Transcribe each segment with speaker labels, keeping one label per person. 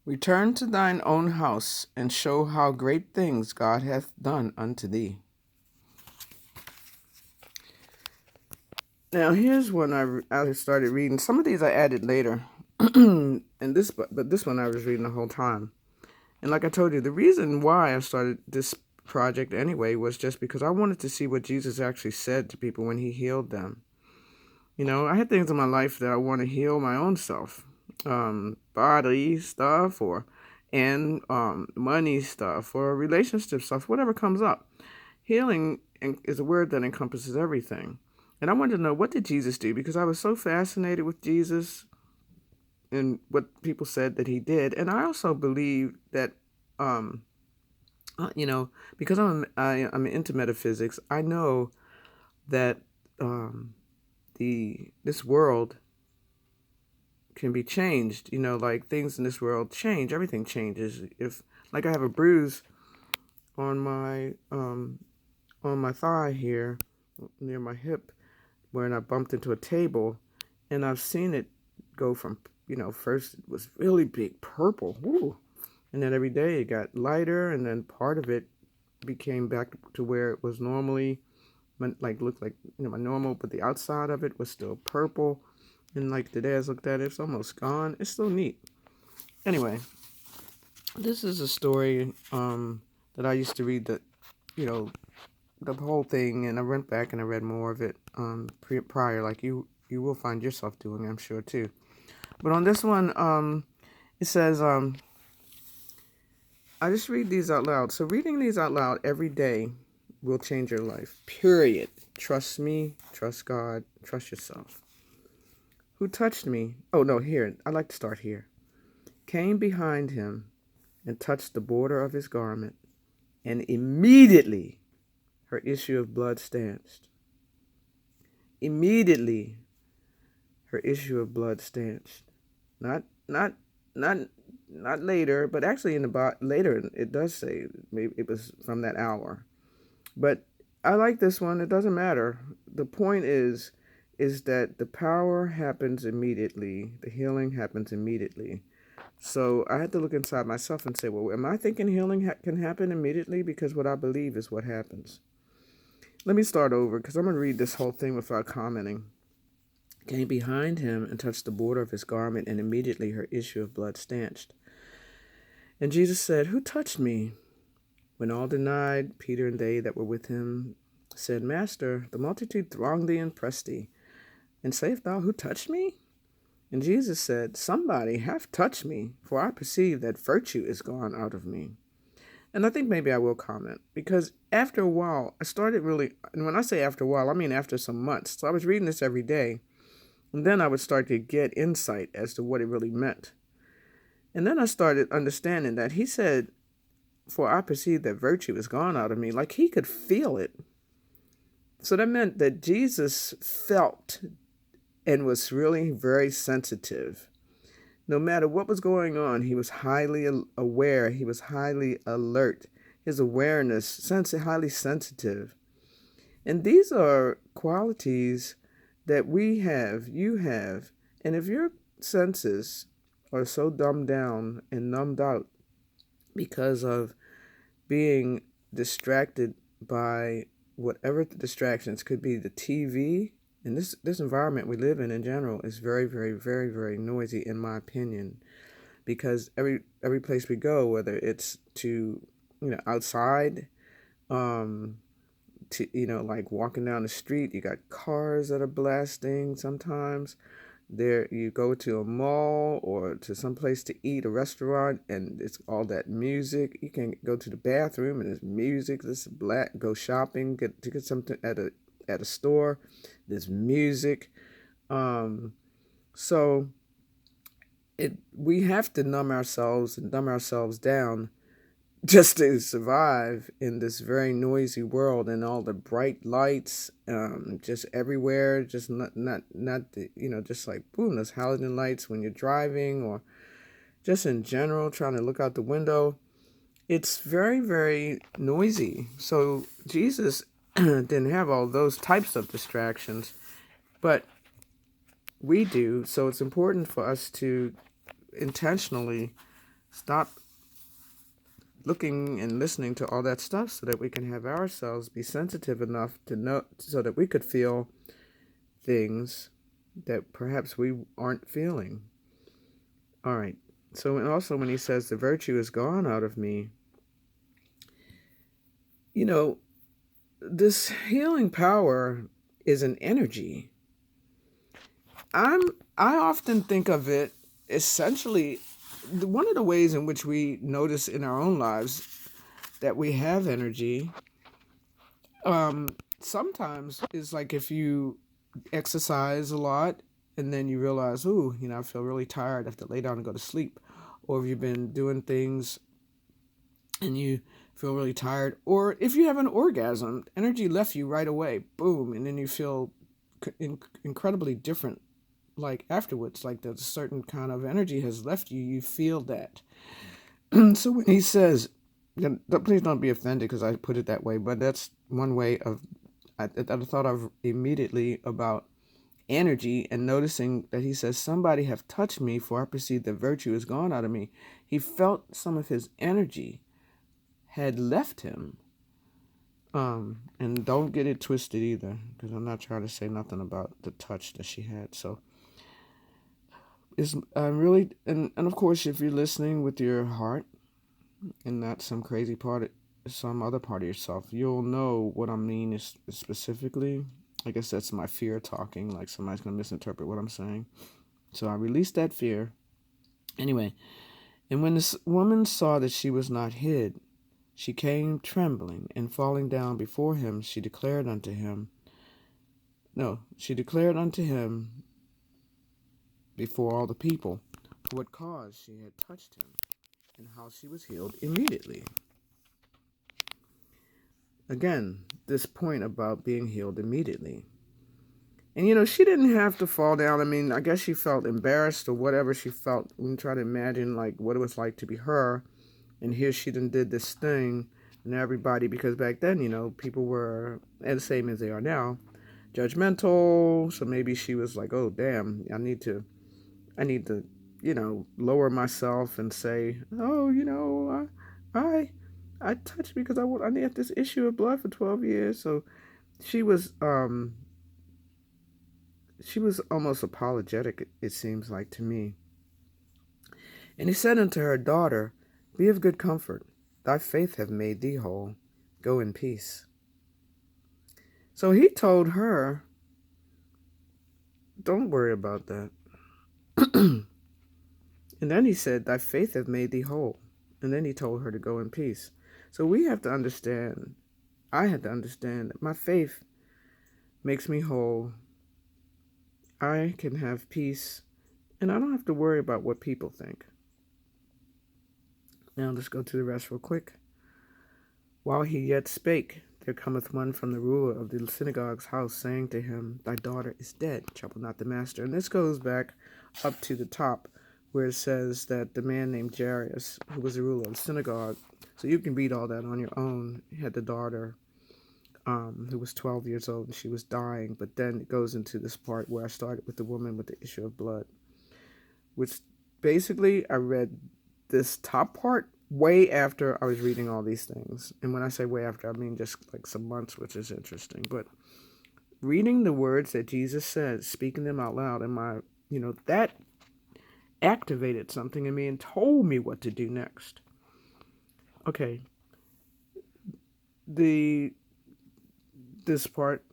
Speaker 1: Return to thine own house, and show how great things God hath done unto thee. Now, here's when I started reading. Some of these I added later, and but this one I was reading the whole time. And like I told you, the reason why I started this project anyway was just because I wanted to see what Jesus actually said to people when he healed them. You know, I had things in my life that I want to heal my own self, body stuff, and money stuff, or relationship stuff, whatever comes up. Healing is a word that encompasses everything. And I wanted to know, what did Jesus do? Because I was so fascinated with Jesus and what people said that he did. And I also believe that, um, because I'm into metaphysics, I know that um, this world can be changed. You know, like things in this world change. Everything changes. If like I have a bruise on my thigh here near my hip, when I bumped into a table, and I've seen it go from, first it was really big purple, woo, and then every day it got lighter, and then part of it became back to where it was normally, like looked like my normal, but the outside of it was still purple, and like today I looked at it, it's almost gone. It's still neat. Anyway, this is a story that I used to read you know, the whole thing, and I went back and I read more of it prior, like you will find yourself doing, I'm sure too. But on this one, it says, I just read these out loud. So reading these out loud every day will change your life. Period. Trust me. Trust God. Trust yourself. Who touched me? Oh no, here. I like to start here. Came behind him and touched the border of his garment, and immediately her issue of blood stanched. Immediately her issue of blood stanched. Not not not not later, but actually later it does say maybe it was from that hour. But I like this one. It doesn't matter. The point is that the power happens immediately. The healing happens immediately. So I had to look inside myself and say, well, am I thinking healing can happen immediately? Because what I believe is what happens. Let me start over because I'm going to read this whole thing without commenting. Came behind him and touched the border of his garment, and immediately her issue of blood stanched. And Jesus said, who touched me? When all denied, Peter and they that were with him said, Master, the multitude thronged thee and pressed thee. And sayest thou, who touched me? And Jesus said, somebody hath touched me, for I perceive that virtue is gone out of me. And I think maybe I will comment, because after a while, I started really, and when I say after a while, I mean after some months. So I was reading this every day, and then I would start to get insight as to what it really meant. And then I started understanding that he said, for I perceive that virtue is gone out of me, like he could feel it. So that meant that Jesus felt and was really very sensitive. No matter what was going on, he was highly aware. He was highly alert. His awareness, highly sensitive. And these are qualities that we have, you have. And if your senses are so dumbed down and numbed out because of being distracted by whatever the distractions, could be the TV, and this environment we live in general is very, very, very, very noisy, in my opinion, because every place we go, whether it's to outside, to like walking down the street, you got cars that are blasting. Sometimes there you go to a mall or to some place to eat, a restaurant, and it's all that music. You can go to the bathroom and there's music. This black, go shopping, get something at a store, there's music. So we have to numb ourselves and dumb ourselves down just to survive in this very noisy world, and all the bright lights just everywhere, just not just like boom, those halogen lights when you're driving, or just in general trying to look out the window. It's very, very noisy. So Jesus didn't have all those types of distractions, but we do. So it's important for us to intentionally stop looking and listening to all that stuff so that we can have ourselves be sensitive enough to know, so that we could feel things that perhaps we aren't feeling. All right. So, and also when he says the virtue is gone out of me, you know, this healing power is an energy. I often think of it essentially, one of the ways in which we notice in our own lives that we have energy, sometimes is like if you exercise a lot and then you realize, ooh, I feel really tired, I have to lay down and go to sleep. Or if you've been doing things and you feel really tired, or if you have an orgasm, energy left you right away, boom, and then you feel incredibly different, like afterwards, like that a certain kind of energy has left you, you feel that. So when he says, please don't be offended because I put it that way, but that's one way of, I thought of immediately about energy, and noticing that he says, somebody have touched me, for I perceive the virtue is gone out of me. He felt some of his energy had left him. And don't get it twisted either, because I'm not trying to say nothing about the touch that she had. So it's really, and of course, if you're listening with your heart and not some crazy part, some other part of yourself, you'll know what I mean is specifically. I guess that's my fear talking, like somebody's going to misinterpret what I'm saying. So I released that fear. Anyway, and when this woman saw that she was not hid, she came trembling, and falling down before him, she declared unto him before all the people for what cause she had touched him, and how she was healed immediately. Again, this point about being healed immediately. And she didn't have to fall down. I mean, I guess she felt embarrassed or whatever she felt. We can try to imagine like what it was like to be her. And here she done did this thing, and everybody, because back then, people were, and the same as they are now, judgmental. So maybe she was like, oh damn, I need to, lower myself and say, oh, I touched because I had this issue of blood for 12 years. So she was almost apologetic, it seems like to me. And he said unto her, daughter, be of good comfort. Thy faith hath made thee whole. Go in peace. So he told her, don't worry about that. And then he said, thy faith hath made thee whole. And then he told her to go in peace. So we have to understand, I had to understand that my faith makes me whole. I can have peace, and I don't have to worry about what people think. Now let's go to the rest real quick. While he yet spake, there cometh one from the ruler of the synagogue's house, saying to him, thy daughter is dead, trouble not the master. And this goes back up to the top, where it says that the man named Jairus, who was the ruler of the synagogue, so you can read all that on your own, he had the daughter who was 12 years old, and she was dying. But then it goes into this part where I started with the woman with the issue of blood, which basically I read this top part way after I was reading all these things. And when I say way after, I mean just like some months, which is interesting. But reading the words that Jesus said, speaking them out loud, and that activated something in me and told me what to do next. Okay. This part,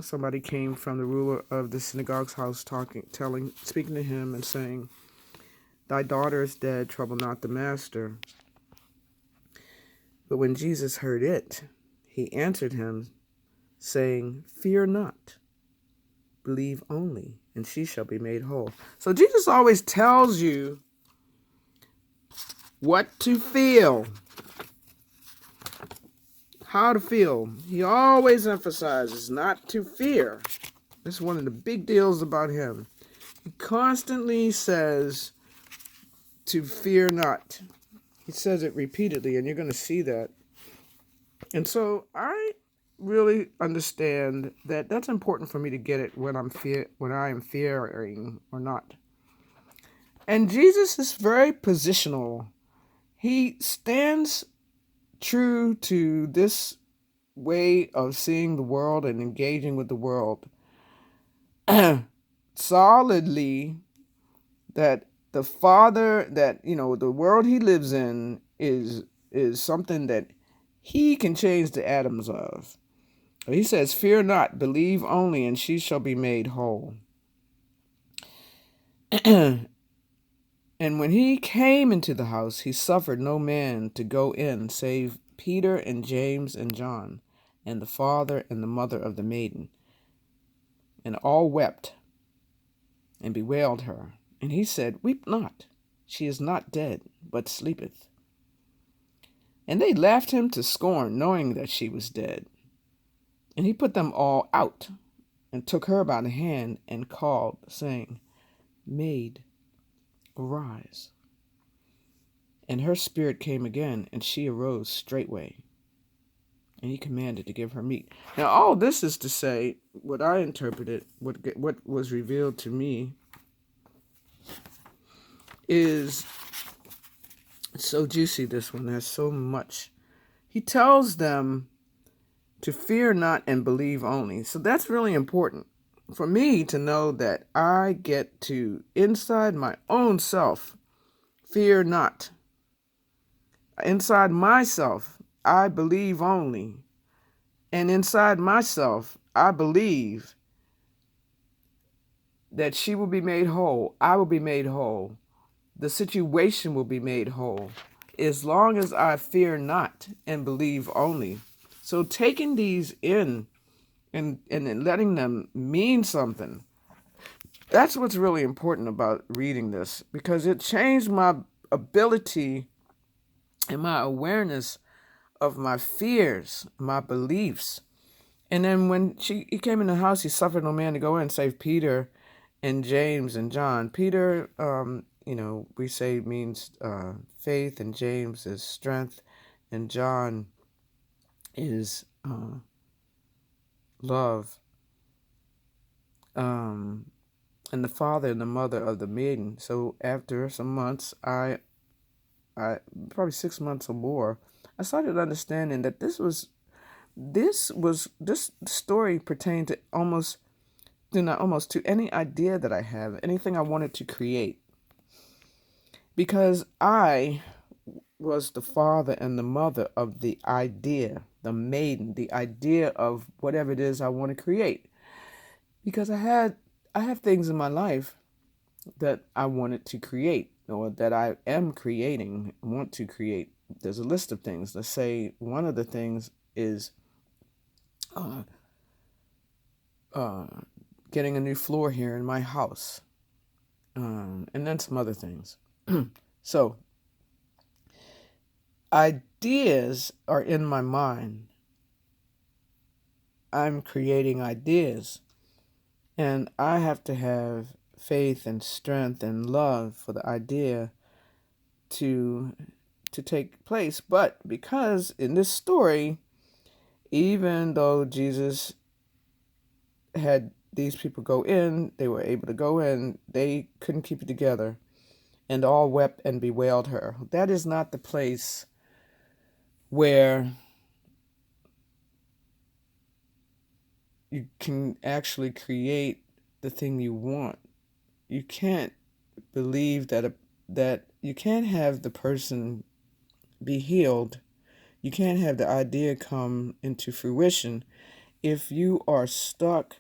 Speaker 1: somebody came from the ruler of the synagogue's house, speaking to him and saying, thy daughter is dead, trouble not the master. But when Jesus heard it, he answered him, saying, fear not, believe only, and she shall be made whole. So Jesus always tells you what to feel, how to feel. He always emphasizes not to fear. That's one of the big deals about him. He constantly says to fear not. He says it repeatedly, and you're going to see that. And so I really understand that that's important for me to get it when I am fearing or not. And Jesus is very positional. He stands true to this way of seeing the world and engaging with the world solidly, that the Father, that the world he lives in is something that he can change the atoms of. He says, "Fear not, believe only, and she shall be made whole." And when he came into the house, he suffered no man to go in save Peter and James and John, and the father and the mother of the maiden. And all wept and bewailed her. And he said, "Weep not, she is not dead, but sleepeth." And they laughed him to scorn, knowing that she was dead. And he put them all out, and took her by the hand, and called, saying, "Maid, arise." And her spirit came again, and she arose straightway. And he commanded to give her meat. Now, all this is to say, what I interpreted, what was revealed to me, is so juicy. This one has so much. He tells them to fear not and believe only. So that's really important for me to know, that I get to, inside my own self, fear not. Inside myself, I believe only. And inside myself, I believe that she will be made whole. I will be made whole. The situation will be made whole, as long as I fear not and believe only. So taking these in and letting them mean something, that's what's really important about reading this, because it changed my ability and my awareness of my fears, my beliefs. And then when he came in the house, he suffered no man to go in save Peter and James and John. Peter, we say means faith, and James is strength, and John is love. And the father and the mother of the maiden. So after some months, I probably 6 months or more, I started understanding that this story pertained to almost to any idea that I have, anything I wanted to create. Because I was the father and the mother of the idea, the maiden, the idea of whatever it is I want to create. Because I have things in my life that I wanted to create, or that I am creating, want to create. There's a list of things. Let's say one of the things is getting a new floor here in my house, and then some other things. So ideas are in my mind. I'm creating ideas, and I have to have faith and strength and love for the idea to take place. But because in this story, even though Jesus had these people go in, they were able to go in, they couldn't keep it together, and all wept and bewailed her. That is not the place where you can actually create the thing you want. You can't believe that you can't have the person be healed. You can't have the idea come into fruition if you are stuck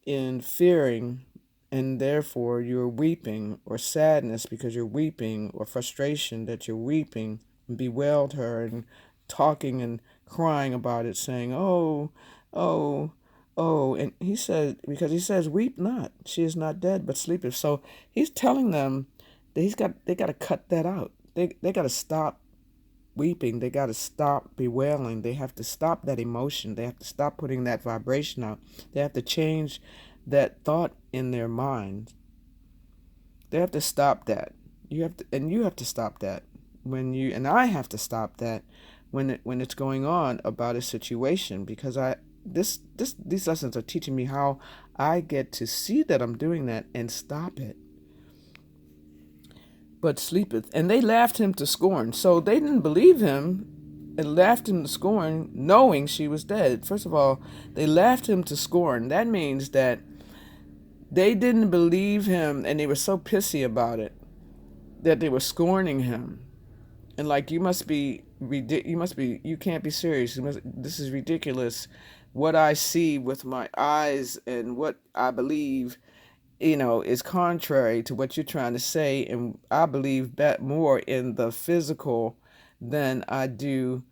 Speaker 1: in fearing, and therefore you're weeping, or sadness because you're weeping, or frustration that you're weeping, and bewailed her and talking and crying about it, saying, "Oh, oh, oh." And he said, because he says, "Weep not, she is not dead but sleepeth." So he's telling them that they got to cut that out. They got to stop weeping. They got to stop bewailing. They have to stop that emotion. They have to stop putting that vibration out. They have to change that thought in their mind. They have to stop that. You have to stop that and I have to stop that when it's going on about a situation, because these lessons are teaching me how I get to see that I'm doing that and stop it. but sleepeth. And they laughed him to scorn. So they didn't believe him and laughed him to scorn, knowing she was dead. First of all, they laughed him to scorn. That means that they didn't believe him, and they were so pissy about it that they were scorning him. And like, you can't be serious. This is ridiculous. What I see with my eyes and what I believe, is contrary to what you're trying to say. And I believe that more in the physical than I do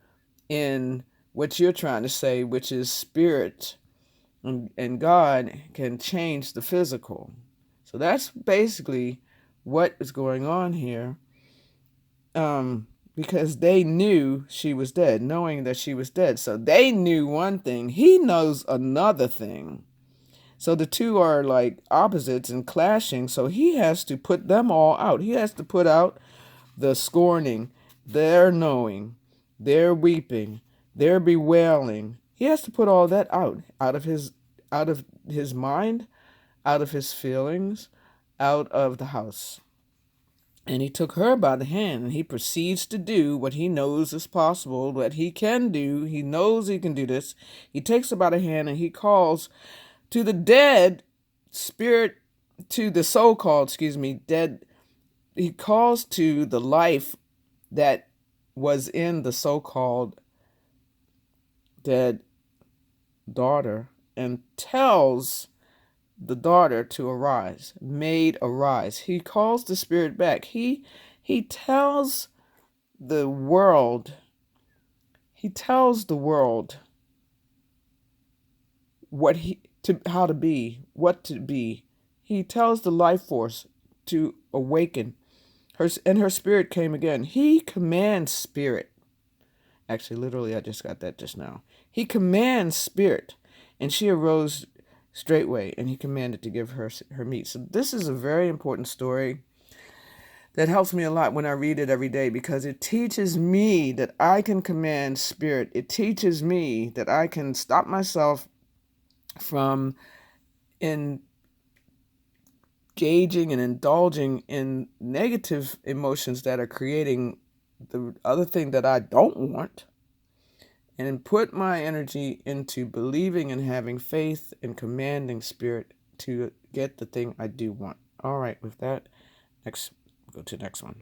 Speaker 1: in what you're trying to say, which is spirit. And God can change the physical. So that's basically what is going on here. Because they knew she was dead, knowing that she was dead. So they knew one thing. He knows another thing. So the two are like opposites and clashing. So he has to put them all out. He has to put out the scorning, their knowing, their weeping, their bewailing. He has to put all that out of his mind, out of his feelings, out of the house. And he took her by the hand, and he proceeds to do what he knows is possible, what he can do. He knows he can do this. He takes her by the hand, and he calls to the dead spirit, to the so-called, dead. He calls to the life that was in the so-called dead daughter, and tells the daughter to arise. Maid, arise. He calls the spirit back. He tells the world. He tells the world how to be, what to be. He tells the life force to awaken. Her spirit came again. He commands spirit. Actually, literally, I just got that just now. He commands spirit, and she arose straightway, and he commanded to give her meat. So this is a very important story that helps me a lot when I read it every day, because it teaches me that I can command spirit. It teaches me that I can stop myself from engaging and indulging in negative emotions that are creating the other thing that I don't want, and put my energy into believing and having faith and commanding spirit to get the thing I do want. All right, with that, go to the next one.